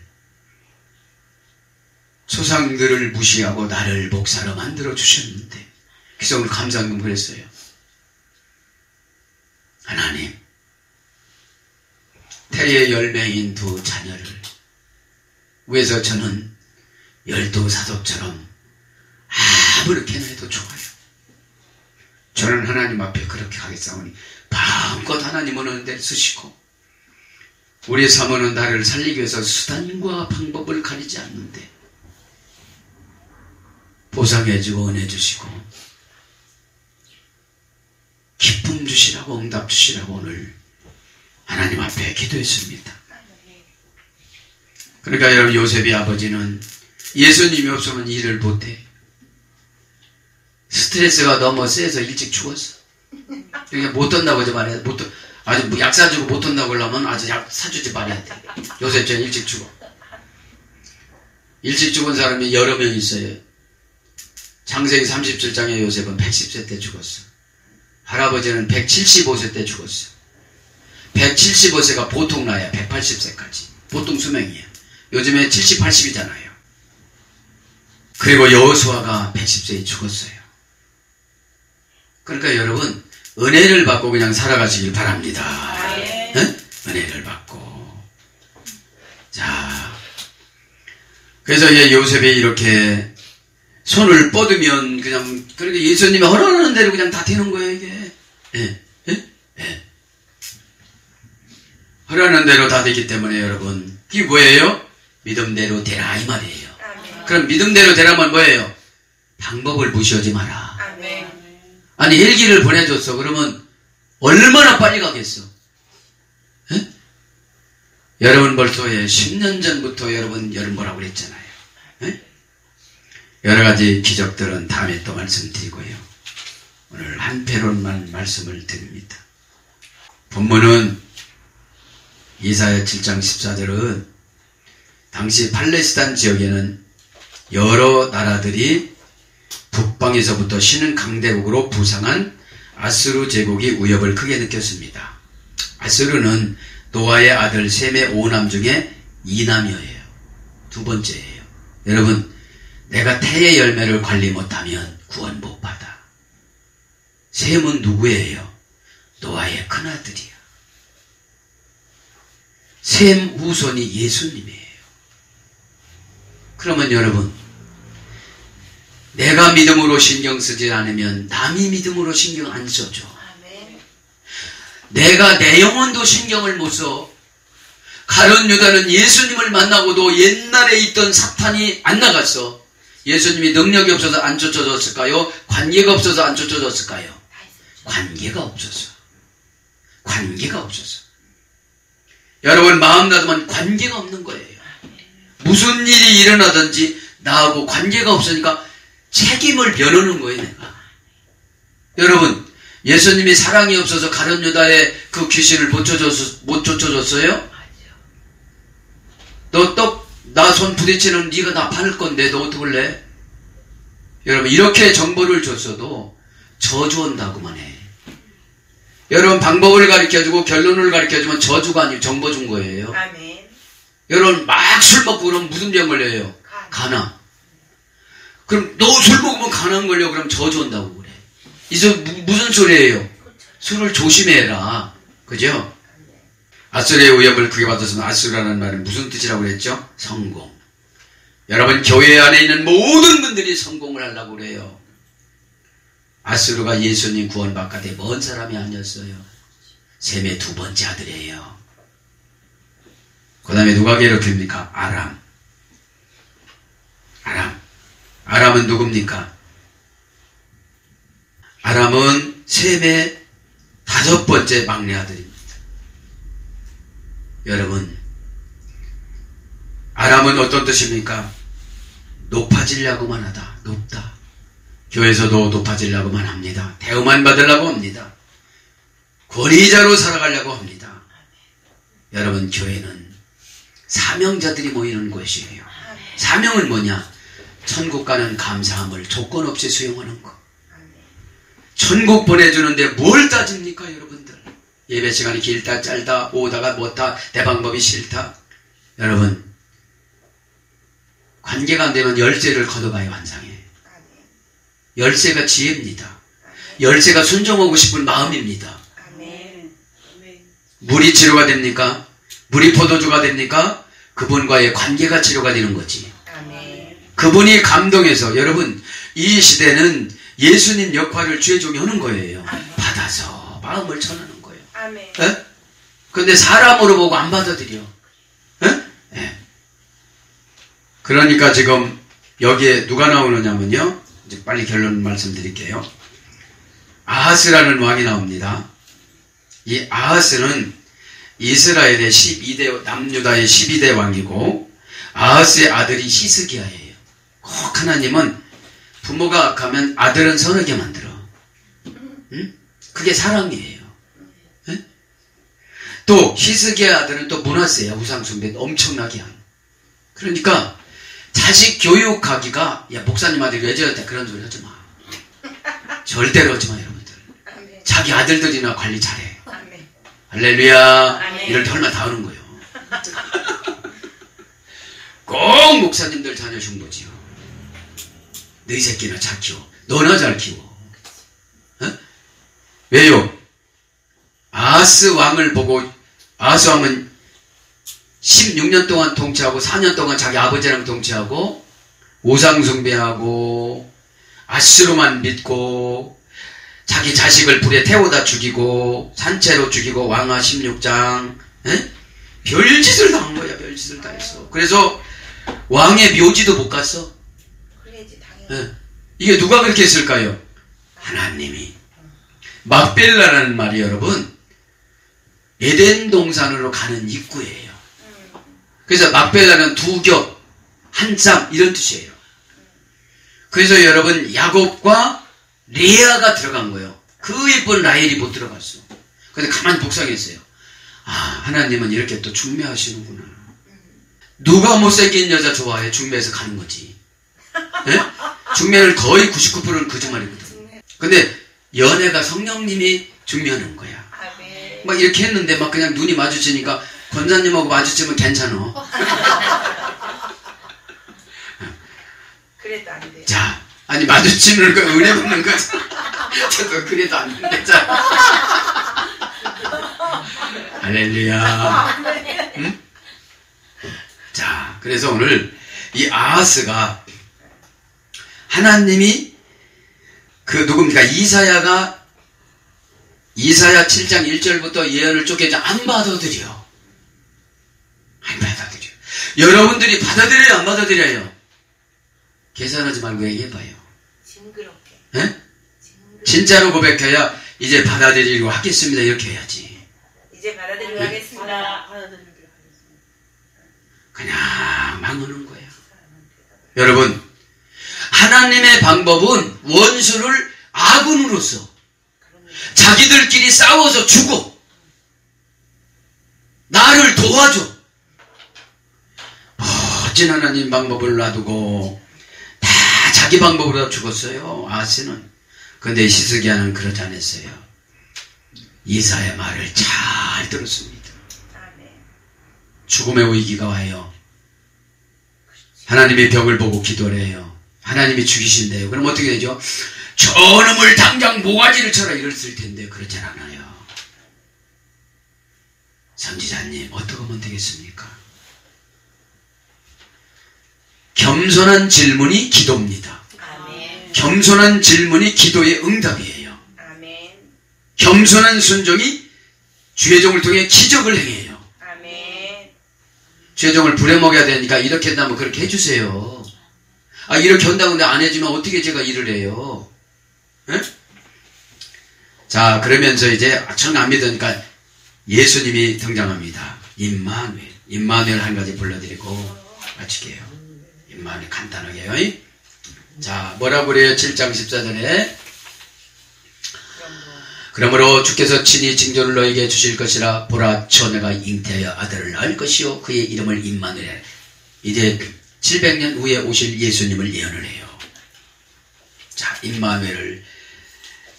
조상들을 무시하고 나를 목사로 만들어 주셨는데, 그래서 오늘 감사금 그랬어요. 하나님, 태의 열매인 두 자녀를 위해서 저는 열두 사도처럼 아무렇게나 해도 좋아요. 저는 하나님 앞에 그렇게 하겠사오니 마음껏 하나님 오는 데를 쓰시고, 우리 사모는 나를 살리기 위해서 수단과 방법을 가리지 않는데 보상해주고 은혜 주시고 기쁨 주시라고 응답 주시라고 오늘 하나님 앞에 기도했습니다. 그러니까 여러분 요셉의 아버지는 예수님이 없으면 일을 못해. 스트레스가 너무 세서 일찍 죽었어. 그러니까 못 떴다고 이제 말해야 돼. 아주 뭐 약 사주고 못 떴다고 하려면 아주 약 사주지 말아야 돼. 요셉처럼 일찍 죽어. 일찍 죽은 사람이 여러 명 있어요. 창세기 37장의 요셉은 110세 때 죽었어. 할아버지는 175세 때 죽었어. 175세가 보통 나이야. 180세까지. 보통 수명이야. 요즘에 70, 80이잖아요. 그리고 여호수아가 110세에 죽었어요. 그러니까 여러분 은혜를 받고 그냥 살아가시길 바랍니다. 응? 은혜를 받고. 자, 그래서 요셉이 이렇게 손을 뻗으면 그냥 그러니까 예수님이 허락하는 대로 그냥 다 되는 거예요 이게. 예, 예, 예. 허락하는 대로 다 되기 때문에 여러분 이게 뭐예요? 믿음대로 되라 이 말이에요. 그럼 믿음대로 되라면 뭐예요? 방법을 무시하지 마라. 아니 헬기를 보내줬어. 그러면 얼마나 빨리 가겠어? 에? 여러분 벌써 10년 전부터 여러분 뭐라고 그랬잖아요. 에? 여러 가지 기적들은 다음에 또 말씀드리고요. 오늘 한 편만 말씀을 드립니다. 본문은 이사야 7장 14절은 당시 팔레스타인 지역에는 여러 나라들이 북방에서부터 신흥 강대국으로 부상한 아수르 제국이 위협을 크게 느꼈습니다. 아수르는 노아의 아들 셈의 5남 중에 2남이에요. 두 번째예요. 여러분, 내가 태의 열매를 관리 못하면 구원 못 받아. 셈은 누구예요? 노아의 큰아들이야. 셈 후손이 예수님이에요. 그러면 여러분, 내가 믿음으로 신경 쓰지 않으면 남이 믿음으로 신경 안 써줘. 내가 내 영혼도 신경을 못 써. 가룟 유다는 예수님을 만나고도 옛날에 있던 사탄이 안 나갔어. 예수님이 능력이 없어서 안 쫓아졌을까요? 관계가 없어서 안 쫓아졌을까요? 관계가 없어서. 관계가 없어서. 여러분 마음 놔두면 관계가 없는 거예요. 무슨 일이 일어나든지 나하고 관계가 없으니까 책임을 면하는 거예요, 내가. 여러분, 예수님이 사랑이 없어서 가룟 유다의 그 귀신을 못 쫓아줬어요? 너 나 손 부딪히는 네가 나 팔을 건데 너 어떡할래? 여러분, 이렇게 정보를 줬어도 저주한다고만 해. 여러분, 방법을 가르쳐주고 결론을 가르쳐주면 저주가 아니고 정보 준 거예요. 아멘. 여러분, 막 술 먹고 그러면 무슨 병 걸려요? 가나. 그럼 너 술 먹으면 가난 걸려. 그럼 저주한다고 그래. 이제 무슨 소리예요? 술을 조심해라. 그죠? 아수르의 위협을 크게 받았으면 아수르라는 말은 무슨 뜻이라고 그랬죠? 성공. 여러분 교회 안에 있는 모든 분들이 성공을 하려고 그래요. 아수르가 예수님 구원 바깥에 먼 사람이 아니었어요. 셈의 두 번째 아들이에요. 그 다음에 누가 괴롭힙니까? 아람. 아람은 누굽니까? 아람은 셈의 5번째 막내 아들입니다. 여러분, 아람은 어떤 뜻입니까? 높아지려고만 하다. 높다. 교회에서도 높아지려고만 합니다. 대우만 받으려고 합니다. 권위자로 살아가려고 합니다. 여러분, 교회는 사명자들이 모이는 곳이에요. 사명은 뭐냐? 천국 가는 감사함을 조건 없이 수용하는 것. 천국 보내주는데 뭘 따집니까, 여러분들? 예배 시간이 길다, 짧다, 오다가 못다, 내 방법이 싫다. 여러분, 관계가 안 되면 열쇠를 걷어가요, 환상에. 열쇠가 지혜입니다. 열쇠가 순종하고 싶은 마음입니다. 물이 치료가 됩니까? 물이 포도주가 됩니까? 그분과의 관계가 치료가 되는 거지. 그분이 감동해서, 여러분, 이 시대는 예수님 역할을 주의 종이 하는 거예요. 받아서 마음을 전하는 거예요. 에? 근데 사람으로 보고 안 받아들여. 예? 예. 그러니까 지금 여기에 누가 나오느냐면요. 이제 빨리 결론 말씀드릴게요. 아하스라는 왕이 나옵니다. 이 아하스는 이스라엘의 12대, 남유다의 12대 왕이고, 아하스의 아들이 히스기야예요. 꼭 하나님은 부모가 악하면 아들은 선하게 만들어. 응? 그게 사랑이에요. 응? 또 히스기야 아들은 또 므낫세야. 우상숭배 엄청나게 한. 그러니까 자식 교육하기가, 야 목사님 아들이 왜 저랬다 그런 소리 하지 마. 절대로 하지 마 여러분들. 아멘. 자기 아들들이나 관리 잘해. 아멘. 할렐루야. 아멘. 이럴 때 얼마나 다 하는 거예요. 꼭 목사님들 자녀 흉보지요. 너희 새끼나 잘 키워. 너나 잘 키워. 어? 왜요? 아하스 왕을 보고, 아하스 왕은 16년 동안 통치하고 4년 동안 자기 아버지랑 통치하고 우상숭배하고 아스로만 믿고 자기 자식을 불에 태워다 죽이고 산채로 죽이고 왕하 16장 별짓을 당한 거야. 별짓을 다 했어. 그래서 왕의 묘지도 못 갔어. 그래야지 당연히. 이게 누가 그렇게 했을까요? 하나님이. 막벨라라는 말이 여러분 에덴 동산으로 가는 입구예요. 그래서 막벨라는 두 겹, 한 쌍 이런 뜻이에요. 그래서 여러분 야곱과 레아가 들어간 거예요. 그 예쁜 라헬이 못 들어갔어. 근데 가만히 복상했어요. 아, 하나님은 이렇게 또 중매하시는구나. 누가 못생긴 여자 좋아해? 중매해서 가는 거지. 예? 중매를 거의 99%는 거짓말이거든. 근데 연애가 성령님이 중매하는 거야. 아멘. 막 이렇게 했는데 막 그냥 눈이 마주치니까 권사님하고 마주치면 괜찮아. 그래도 안 돼. 자, 아니 마주치는 거 은혜 받는 거지. 저도 그래도 안 되는데. 자. 할렐루야. 응? 자, 그래서 오늘 이 아하스가 하나님이 그 누굽니까? 이사야 7장 1절부터 예언을 쪼개서 안 받아들여. 안 받아들여. 여러분들이 받아들여요? 안 받아들여요? 계산하지 말고 얘기해봐요. 징그럽게. 예? 진짜로 고백해야 이제 받아들이고 하겠습니다. 이렇게 해야지. 이제 받아들이고 하겠습니다. 그냥 망하는 거예요. 여러분, 하나님의 방법은 원수를 아군으로 써. 자기들끼리 싸워서 죽어. 나를 도와줘. 멋진 하나님 방법을 놔두고 다 자기 방법으로 죽었어요. 아하스는. 근데 히스기야는 그러지 않았어요. 이사야 말을 잘 들었습니다. 아멘. 죽음의 위기가 와요. 하나님의 벽을 보고 기도를 해요. 하나님이 죽이신대요. 그럼 어떻게 되죠? 저놈을 당장 모가지를 쳐라 이랬을 텐데 그렇지 않아요. 선지자님 어떻게 하면 되겠습니까? 겸손한 질문이 기도입니다. 아멘. 겸손한 질문이 기도의 응답이에요. 아멘. 겸손한 순종이 주의 종을 통해 기적을 행해요. 아멘. 주의 종을 부려먹여야 되니까 이렇게 한다면 그렇게 해주세요. 아, 이렇게 한다고 근데 안 해주면 어떻게 제가 일을 해요? 에? 자, 그러면서 이제 전 안 믿으니까 예수님이 등장합니다. 임마누엘 한 가지 불러드리고 마칠게요. 임마누엘 간단하게요. 자, 뭐라고 그래요? 7장 14절에 그러므로 주께서 친히 징조를 너에게 주실 것이라. 보라, 처녀가 잉태하여 아들을 낳을 것이요 그의 이름을 임마누엘. 이제 700년 후에 오실 예수님을 예언을 해요. 자, 임마누엘을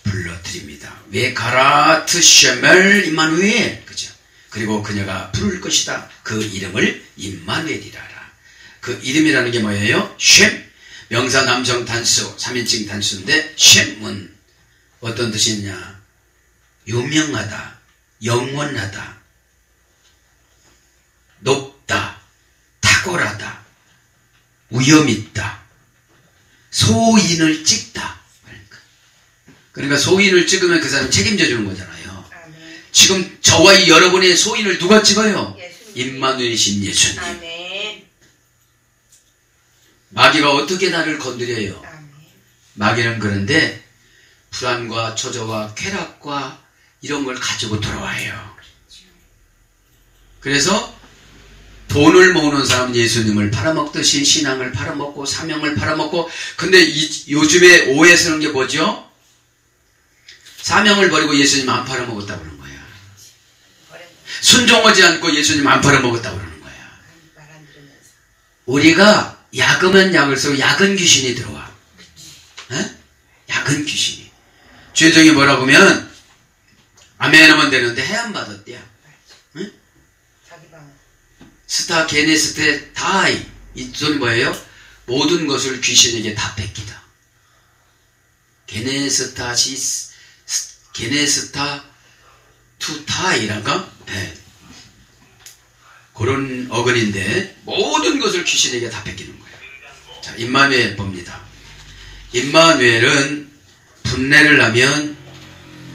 불러드립니다. 왜 가라트 쉐멜 임마누엘, 그죠? 그리고 그녀가 부를 것이다. 그 이름을 임마누엘이라라. 그 이름이라는 게 뭐예요? 쉔, 명사 남성 단수, 3인칭 단수인데 쉔은 어떤 뜻이 있냐? 유명하다, 영원하다, 높다, 탁월하다, 위험있다, 소인을 찍다. 그러니까 소인을 찍으면 그 사람 책임져 주는 거잖아요. 지금 저와 이 여러분의 소인을 누가 찍어요? 예수님. 임마누엘이신 예수님. 아멘. 마귀가 어떻게 나를 건드려요? 아멘. 마귀는 그런데 불안과 초조와 쾌락과 이런 걸 가지고 돌아와요. 그래서 돈을 모으는 사람은 예수님을 팔아먹듯이 신앙을 팔아먹고 사명을 팔아먹고, 근데 요즘에 오해 쓰는 게 뭐죠? 사명을 버리고 예수님 안 팔아먹었다고 그러는 거야. 순종하지 않고 예수님 안 팔아먹었다고 그러는 거야. 말 안 들으면서. 우리가 약으면 약을 쓰고 약은 귀신이 들어와. 에? 약은 귀신이. 주의종이 뭐라고 하면 아멘 하면 되는데 해안 받았대요. 응? 자기 방은. 스타 게네스테 다이. 이 소리 뭐예요? 모든 것을 귀신에게 다 뺏기다. 게네스타 투 타이란가? 네. 그런 어근인데 모든 것을 귀신에게 다 뺏기는 거예요. 자, 임마누엘 봅니다. 임마누엘은 분례를 하면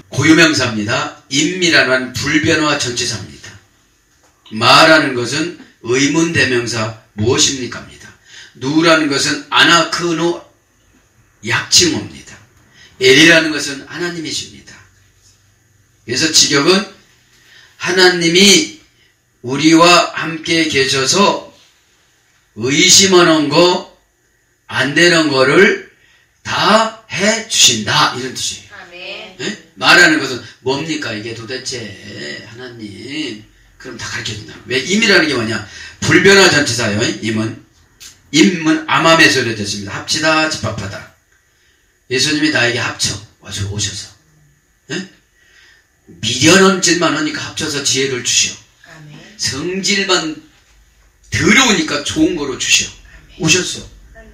고유명사입니다. 임이라는 불변화 전치사입니다. 마라는 것은 의문대명사 무엇입니까입니다. 누라는 것은 아나크노 약칭어입니다. 엘이라는 것은 하나님이십니다. 그래서 직역은 하나님이 우리와 함께 계셔서 의심하는 거, 안 되는 거를 다 해 주신다. 이런 뜻이에요. 아멘. 예? 말하는 것은 뭡니까? 이게 도대체 하나님. 그럼 다 가르쳐 준다. 왜? 임이라는 게 뭐냐? 불변화 전치사예요. 임은 암암의 소리가 됐습니다. 합치다, 집합하다. 예수님이 나에게 합쳐 오셔서. 예? 미련함질만 하니까 합쳐서 지혜를 주시오. 아멘. 성질만 더러우니까 좋은 거로 주시오. 오셨어. 아멘.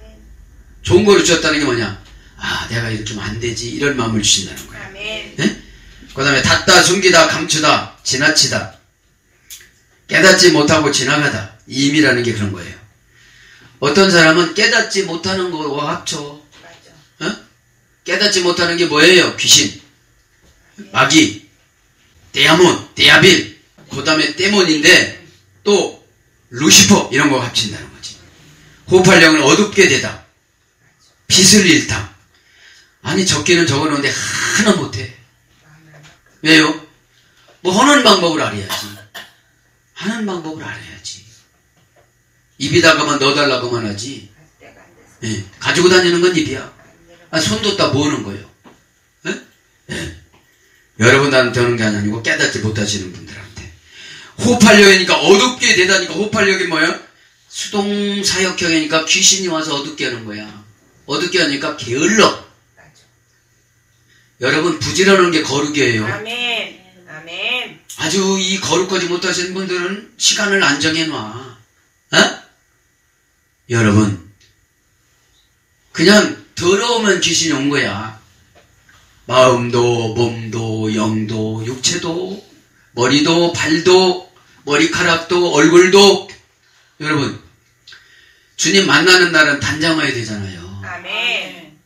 좋은 거로 주셨다는 게 뭐냐? 아, 내가 이렇게 하면 안 되지. 이런 마음을 주신다는 거예요. 아멘. 예? 그 다음에 닫다, 숨기다, 감추다, 지나치다. 깨닫지 못하고 지나가다. 이 임이라는 게 그런 거예요. 어떤 사람은 깨닫지 못하는 거와 합쳐. 맞아. 어? 깨닫지 못하는 게 뭐예요? 귀신, 마귀, 데아몬, 데아빌, 그 다음에 데몬인데 또 루시퍼 이런 거 합친다는 거지. 호흡할 영은 어둡게 되다. 빛을 잃다. 아니 적기는 적어놓은데 하나 못해. 왜요? 뭐 하는 방법을 알아야지. 하는 방법을 알아야지. 입에다가만 넣어달라고만 하지. 때가 안 돼서. 예, 가지고 다니는 건 입이야. 아, 손 뒀다 뭐 하는 거예요? 예? 예. 여러분한테는 게 아니고 깨닫지 못하시는 분들한테. 호흡하려니까 어둡게 되다니까 호흡하려기 뭐예요? 수동사역형이니까 귀신이 와서 어둡게 하는 거야. 어둡게 하니까 게을러. 맞아. 여러분 부지런한 게 거룩이에요. 아멘. 아멘. 아주 이 거룩하지 못하시는 분들은 시간을 안 정해놔. 어? 여러분 그냥 더러우면 귀신이 온 거야. 마음도 몸도 영도 육체도 머리도 발도 머리카락도 얼굴도. 여러분 주님 만나는 날은 단장해야 되잖아요. 아멘.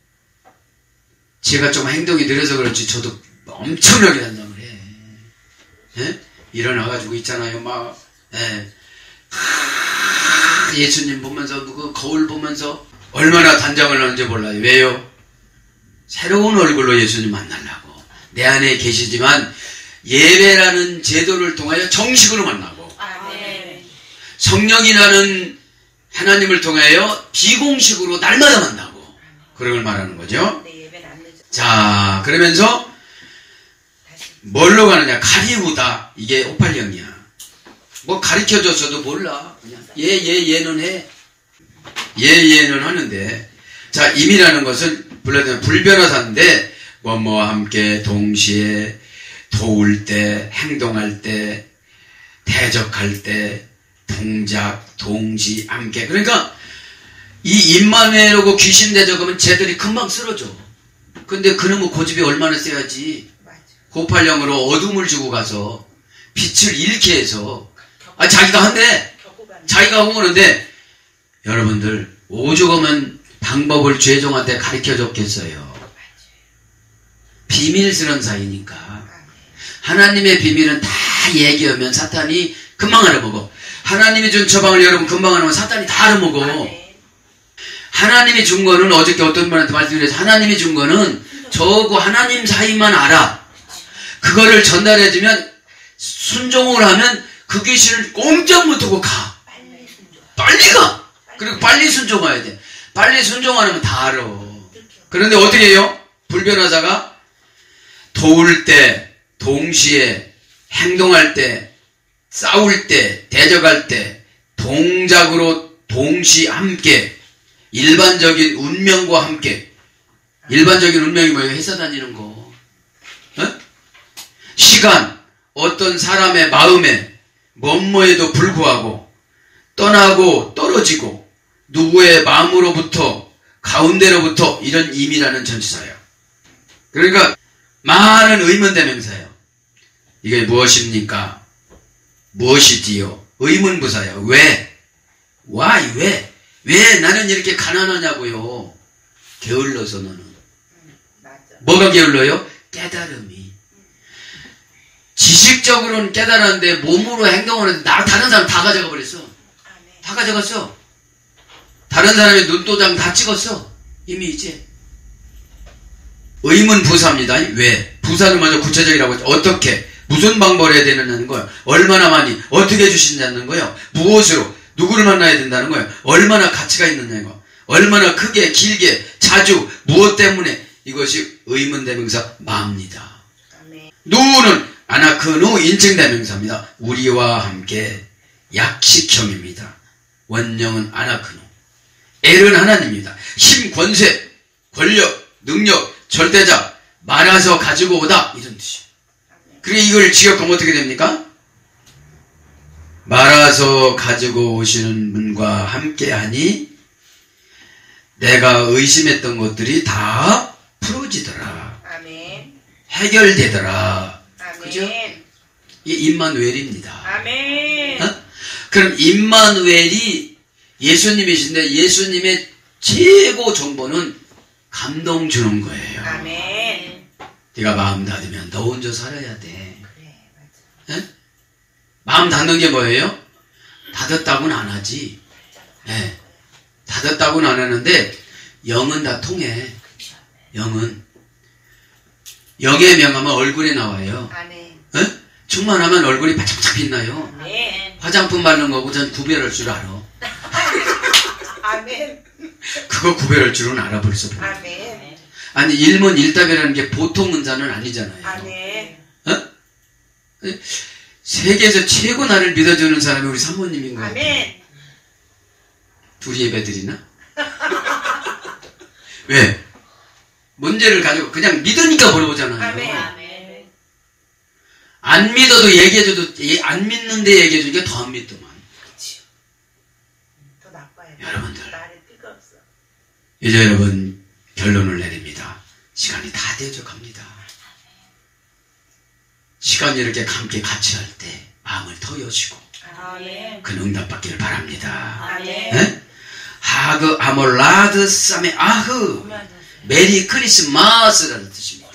제가 좀 행동이 느려서 그렇지 저도 엄청나게 단장을 해. 예? 일어나가지고 있잖아요. 막 예수님 보면서 그 거울 보면서 얼마나 단장을 하는지 몰라요. 왜요? 새로운 얼굴로 예수님 만나려고. 내 안에 계시지만 예배라는 제도를 통하여 정식으로 만나고 아멘. 성령이라는 하나님을 통하여 비공식으로 날마다 만나고 그런 걸 말하는 거죠. 내 예배는 안 늦어. 자, 그러면서 뭘로 가느냐? 가리우다. 이게 호팔령이야. 뭐 가르쳐줬어도 몰라. 그냥 얘는 해. 얘는 하는데. 자, 임이라는 것은 불변화사인데 뭐뭐와 함께 동시에 도울 때, 행동할 때, 대적할 때, 동작, 동지, 함께. 그러니까 이 임마누엘하고 귀신 대적하면 쟤들이 금방 쓰러져. 근데 그놈의 고집이 얼마나 세야지. 맞아. 호팔령으로 어둠을 주고 가서 빛을 잃게 해서 자기가 한대. 겪어가는. 자기가 홍하는데 여러분들 오죽하면 방법을 죄종한테 가르쳐 줬겠어요. 비밀스러운 사이니까. 하나님의 비밀은 다 얘기하면 사탄이 금방 알아먹어. 하나님이 준 처방을 여러분 금방 알아먹으면 사탄이 다 알아먹어. 아멘. 하나님이 준 거는 어저께 어떤 분한테 말씀드렸죠. 하나님이 준 거는 저하고 하나님 사이만 알아. 그거를 전달해주면 순종을 하면 그 귀신을 꼼짝 못하고 가. 빨리 가. 그리고 빨리 순종해야 돼. 빨리 순종 안 하면 다 알아. 그런데 어떻게 해요? 불변호사가 도울 때, 동시에 행동할 때, 싸울 때, 대적할 때, 동작으로 동시 함께, 일반적인 운명과 함께. 일반적인 운명이 뭐예요? 회사 다니는 거. 어? 시간, 어떤 사람의 마음에 뭐뭐에도 불구하고 떠나고 떨어지고 누구의 마음으로부터 가운데로부터 이런 임이라는 전치사예요. 그러니까 많은 의문대명사예요. 이게 무엇입니까? 무엇이지요? 의문부사예요. 왜? Why? 왜? 왜 나는 이렇게 가난하냐고요? 게을러서 너는. 맞아. 뭐가 게을러요? 깨달음이. 지식적으로는 깨달았는데 몸으로 행동을 하는데 다른 사람 다 가져가 버렸어. 아멘. 다 가져갔어. 다른 사람의 눈도장 다 찍었어. 이미 이제. 의문부사입니다. 왜? 부사는 먼저 구체적이라고 했죠. 어떻게? 무슨 방법을 해야 되느냐는 거예요. 얼마나 많이? 어떻게 해주신다는 거예요. 무엇으로? 누구를 만나야 된다는 거예요. 얼마나 가치가 있느냐는 거예요. 얼마나 크게 길게 자주 무엇 때문에 이것이 의문대명사 마입니다. 아멘. 누는 아나크누 인칭대명사입니다. 우리와 함께 약식형입니다. 원령은 아나크누. 엘은 하나님입니다. 힘, 권세, 권력, 능력, 절대자 말아서 가지고 오다 이런 뜻이에요. 그리고 이걸 직역하면 어떻게 됩니까? 말아서 가지고 오시는 분과 함께하니 내가 의심했던 것들이 다 풀어지더라. 아멘. 해결되더라. 아멘. 그죠? 이 임마누엘입니다. 아멘. 어? 그럼 임마누엘이 예수님이신데 예수님의 최고 정보는 감동 주는 거예요. 아멘. 네가 마음 닫으면 너 혼자 살아야 돼. 그래, 맞아. 예? 마음 닫는 게 뭐예요? 닫았다고는 안 하지. 예. 닫았다고는 안 하는데 영은 다 통해. 영은. 영의 명하면 얼굴에 나와요. 아멘. 예? 충만하면 얼굴이 바짝바짝 빛나요. 아멘. 화장품 바르는 거고 전 구별할 줄 알아. 아멘. 그거 구별할 줄은 알아 벌써. 아멘. 아니 일문일답이라는 게 보통 문자는 아니잖아요. 아멘. 어? 세계에서 최고 나를 믿어주는 사람이 우리 사모님인 것 같아요. 아멘. 둘이 예배 드리나? 왜? 문제를 가지고 그냥 믿으니까 물어보잖아요. 아멘. 아멘. 안 믿어도 얘기해줘도 안 믿는데 얘기해주니까 더 안 믿더만. 그치. 더 나빠요. 여러분들. 말에 띠가 없어. 이제 여러분 결론을 내립니다. 시간이 다 되어져 갑니다. 시간이 이렇게 함께 같이 할 때 마음을 더 여시고 아멘. 그 응답받기를 바랍니다. 아멘. 예? 하그 아몰라드 사메 아흐 메리 크리스마스라는 뜻입니다.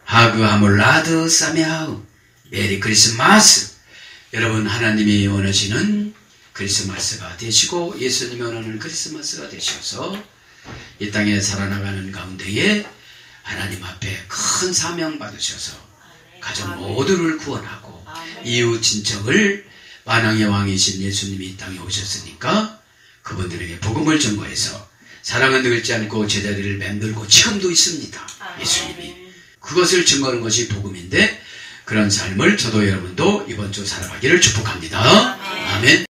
하그 아몰라드 사메 아흐 메리 크리스마스. 여러분 하나님이 원하시는 크리스마스가 되시고 예수님이 원하는 크리스마스가 되셔서 이 땅에 살아나가는 가운데에 하나님 앞에 큰 사명 받으셔서 가족 모두를 구원하고 이웃 친척을 만왕의 왕이신 예수님이 이 땅에 오셨으니까 그분들에게 복음을 전거해서 사랑은 늙지 않고 제자리를 맴돌고 지금도 있습니다. 예수님이 그것을 증거하는 것이 복음인데 그런 삶을 저도 여러분도 이번 주 살아가기를 축복합니다. 아멘.